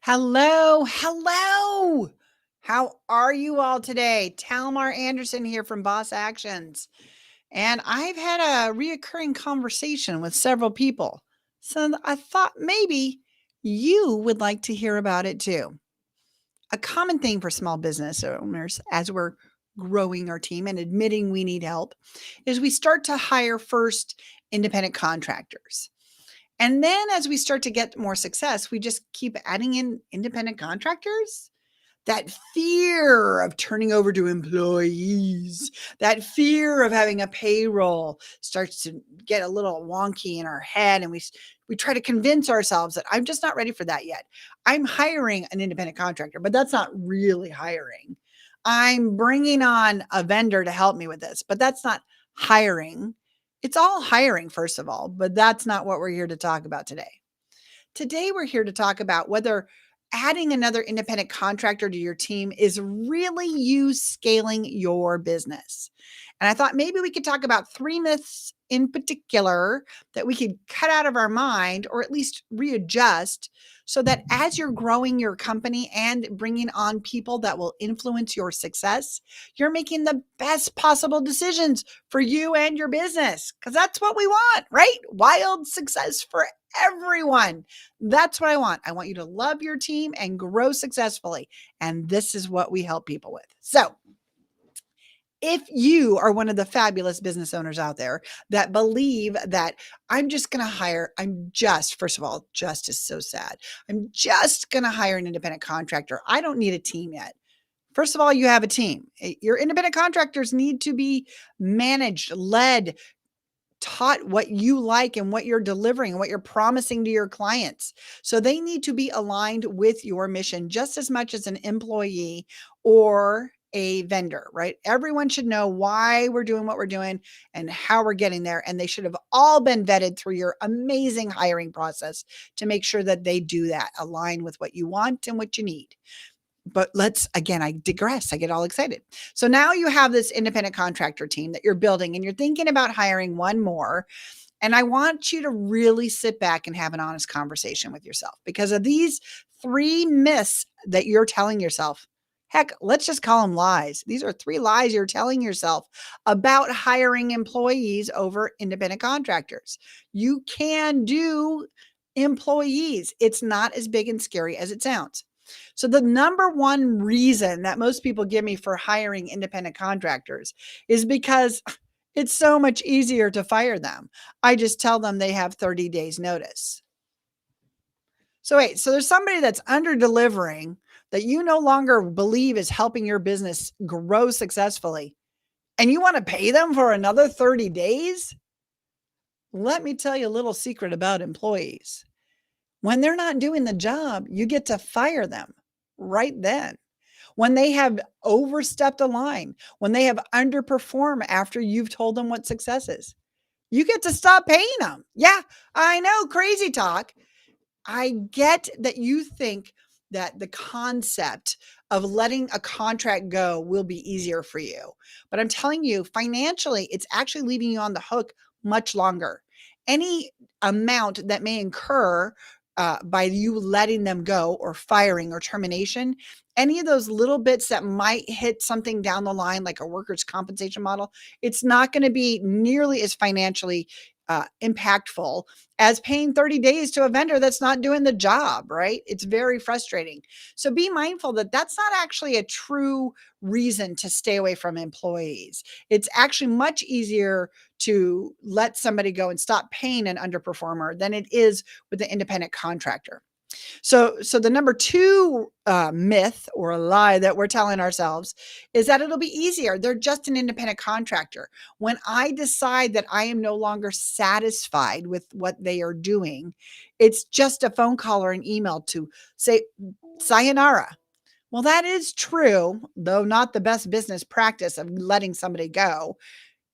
Hello, hello. How are you all today? Talmar Anderson here from Boss Actions. And I've had a reoccurring conversation with several people. So I thought maybe you would like to hear about it too. A common thing for small business owners as we're growing our team and admitting we need help is we start to hire first independent contractors. And then as we start to get more success, we just keep adding in independent contractors. That fear of turning over to employees, that fear of having a payroll starts to get a little wonky in our head. And we try to convince ourselves that I'm just not ready for that yet. I'm hiring an independent contractor, but that's not really hiring. I'm bringing on a vendor to help me with this, but that's not hiring. It's all hiring, first of all, but that's not what we're here to talk about today. Today, we're here to talk about whether adding another independent contractor to your team is really you scaling your business. And I thought maybe we could talk about three myths in particular that we could cut out of our mind or at least readjust so that as you're growing your company and bringing on people that will influence your success, you're making the best possible decisions for you and your business because that's what we want, right? Wild success for everyone. That's what I want. I want you to love your team and grow successfully. And this is what we help people with. So, if you are one of the fabulous business owners out there that believe that first of all, just is so sad. I'm just going to hire an independent contractor. I don't need a team yet. First of all, you have a team. Your independent contractors need to be managed, led, taught what you like and what you're delivering and what you're promising to your clients. So they need to be aligned with your mission just as much as an employee or a vendor, right? Everyone should know why we're doing what we're doing and how we're getting there. And they should have all been vetted through your amazing hiring process to make sure that they do that, align with what you want and what you need. But I digress. I get all excited. So now you have this independent contractor team that you're building and you're thinking about hiring one more. And I want you to really sit back and have an honest conversation with yourself because of these three myths that you're telling yourself. Heck, let's just call them lies. These are three lies you're telling yourself about hiring employees over independent contractors. You can do employees. It's not as big and scary as it sounds. So the number one reason that most people give me for hiring independent contractors is because it's so much easier to fire them. I just tell them they have 30 days notice. So there's somebody that's under delivering that you no longer believe is helping your business grow successfully, and you want to pay them for another 30 days? Let me tell you a little secret about employees. When they're not doing the job, you get to fire them right then. When they have overstepped a line, when they have underperformed after you've told them what success is, you get to stop paying them. Yeah, I know, crazy talk. I get that you think that the concept of letting a contract go will be easier for you. But I'm telling you, financially, it's actually leaving you on the hook much longer. Any amount that may incur by you letting them go or firing or termination, any of those little bits that might hit something down the line, like a workers' compensation model, it's not going to be nearly as financially impactful as paying 30 days to a vendor that's not doing the job, right? It's very frustrating. So be mindful that that's not actually a true reason to stay away from employees. It's actually much easier to let somebody go and stop paying an underperformer than it is with the independent contractor. So the number two myth or a lie that we're telling ourselves is that it'll be easier. They're just an independent contractor. When I decide that I am no longer satisfied with what they are doing, it's just a phone call or an email to say sayonara. Well, that is true, though not the best business practice of letting somebody go.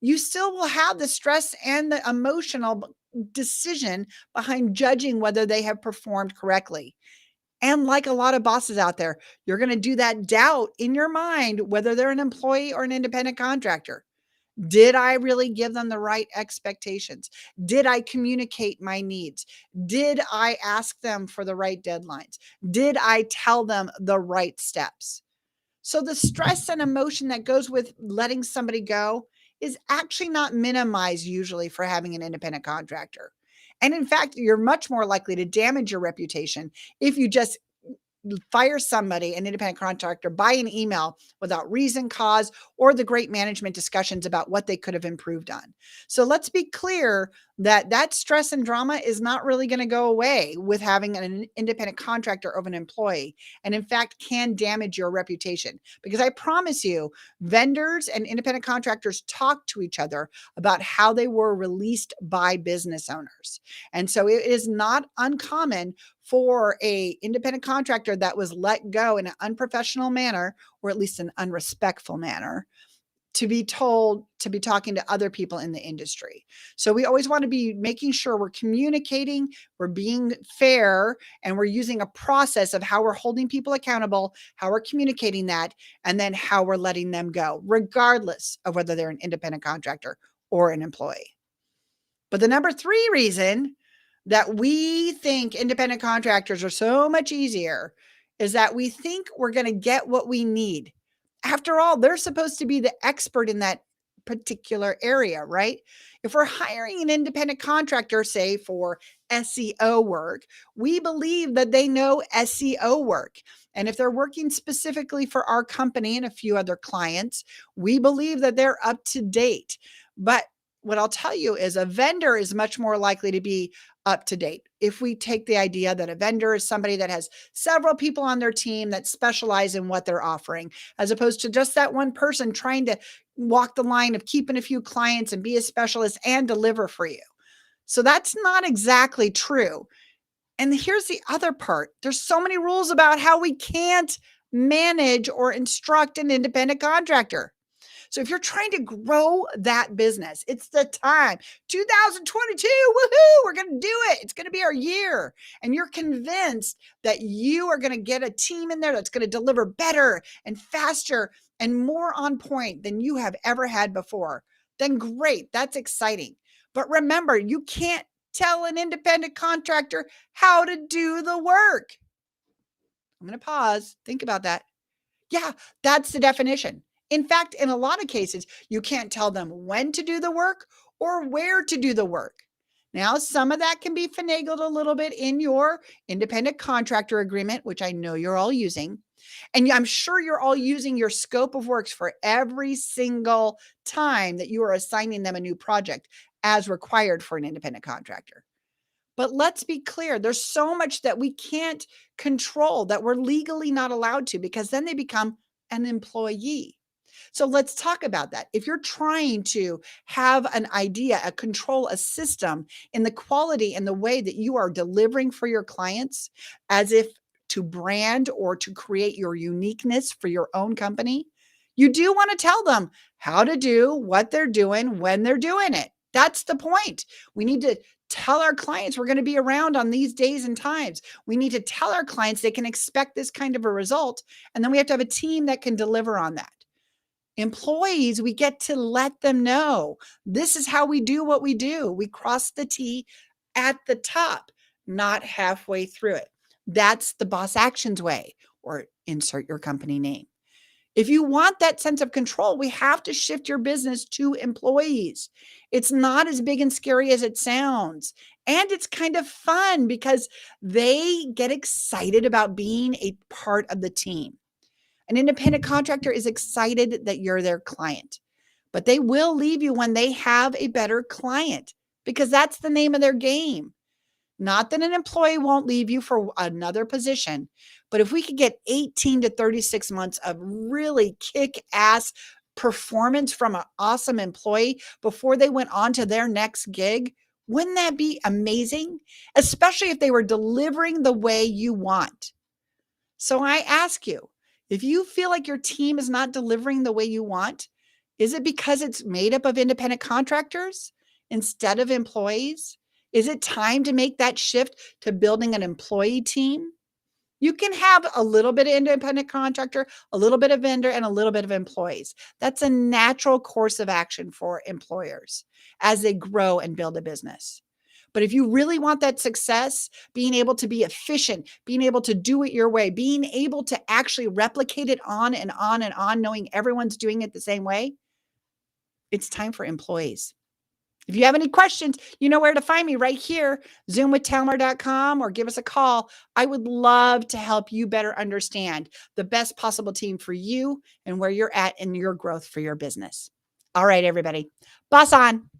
You still will have the stress and the emotional decision behind judging whether they have performed correctly. And like a lot of bosses out there, you're going to do that doubt in your mind whether they're an employee or an independent contractor. Did I really give them the right expectations? Did I communicate my needs? Did I ask them for the right deadlines? Did I tell them the right steps? So the stress and emotion that goes with letting somebody go is actually not minimized usually for having an independent contractor. And in fact, you're much more likely to damage your reputation if you just fire somebody, an independent contractor, by an email without reason, cause, or the great management discussions about what they could have improved on. So let's be clear that that stress and drama is not really going to go away with having an independent contractor of an employee, and in fact can damage your reputation, because I promise you, vendors and independent contractors talk to each other about how they were released by business owners. And so it is not uncommon for a independent contractor that was let go in an unprofessional manner, or at least an unrespectful manner, to be told to be talking to other people in the industry. So we always want to be making sure we're communicating, we're being fair, and we're using a process of how we're holding people accountable, how we're communicating that, and then how we're letting them go, regardless of whether they're an independent contractor or an employee. But the number 3 reason that we think independent contractors are so much easier is that we think we're going to get what we need. After all, they're supposed to be the expert in that particular area, right? If we're hiring an independent contractor, say for SEO work, we believe that they know SEO work. And if they're working specifically for our company and a few other clients, we believe that they're up to date. But what I'll tell you is a vendor is much more likely to be up to date. If we take the idea that a vendor is somebody that has several people on their team that specialize in what they're offering, as opposed to just that one person trying to walk the line of keeping a few clients and be a specialist and deliver for you. So that's not exactly true. And here's the other part. There's so many rules about how we can't manage or instruct an independent contractor. So if you're trying to grow that business, it's the time. 2022, woohoo, we're going to do it. It's going to be our year. And you're convinced that you are going to get a team in there that's going to deliver better and faster and more on point than you have ever had before. Then great, that's exciting. But remember, you can't tell an independent contractor how to do the work. I'm going to pause. Think about that. Yeah, that's the definition. In fact, in a lot of cases, you can't tell them when to do the work or where to do the work. Now, some of that can be finagled a little bit in your independent contractor agreement, which I know you're all using. And I'm sure you're all using your scope of works for every single time that you are assigning them a new project as required for an independent contractor. But let's be clear, there's so much that we can't control that we're legally not allowed to, because then they become an employee. So let's talk about that. If you're trying to have an idea, a control, a system in the quality and the way that you are delivering for your clients, as if to brand or to create your uniqueness for your own company, you do want to tell them how to do what they're doing when they're doing it. That's the point. We need to tell our clients we're going to be around on these days and times. We need to tell our clients they can expect this kind of a result. And then we have to have a team that can deliver on that. Employees, we get to let them know this is how we do what we do. We cross the T at the top, not halfway through it. That's the boss actions way, or insert your company name. If you want that sense of control, we have to shift your business to employees. It's not as big and scary as it sounds. And it's kind of fun because they get excited about being a part of the team. An independent contractor is excited that you're their client, but they will leave you when they have a better client, because that's the name of their game. Not that an employee won't leave you for another position, but if we could get 18 to 36 months of really kick-ass performance from an awesome employee before they went on to their next gig, wouldn't that be amazing? Especially if they were delivering the way you want. So I ask you, if you feel like your team is not delivering the way you want, is it because it's made up of independent contractors instead of employees? Is it time to make that shift to building an employee team? You can have a little bit of independent contractor, a little bit of vendor, and a little bit of employees. That's a natural course of action for employers as they grow and build a business. But if you really want that success, being able to be efficient, being able to do it your way, being able to actually replicate it on and on and on, knowing everyone's doing it the same way, it's time for employees. If you have any questions, you know where to find me right here, zoomwithtalmar.com, or give us a call. I would love to help you better understand the best possible team for you and where you're at in your growth for your business. All right, everybody. Boss on.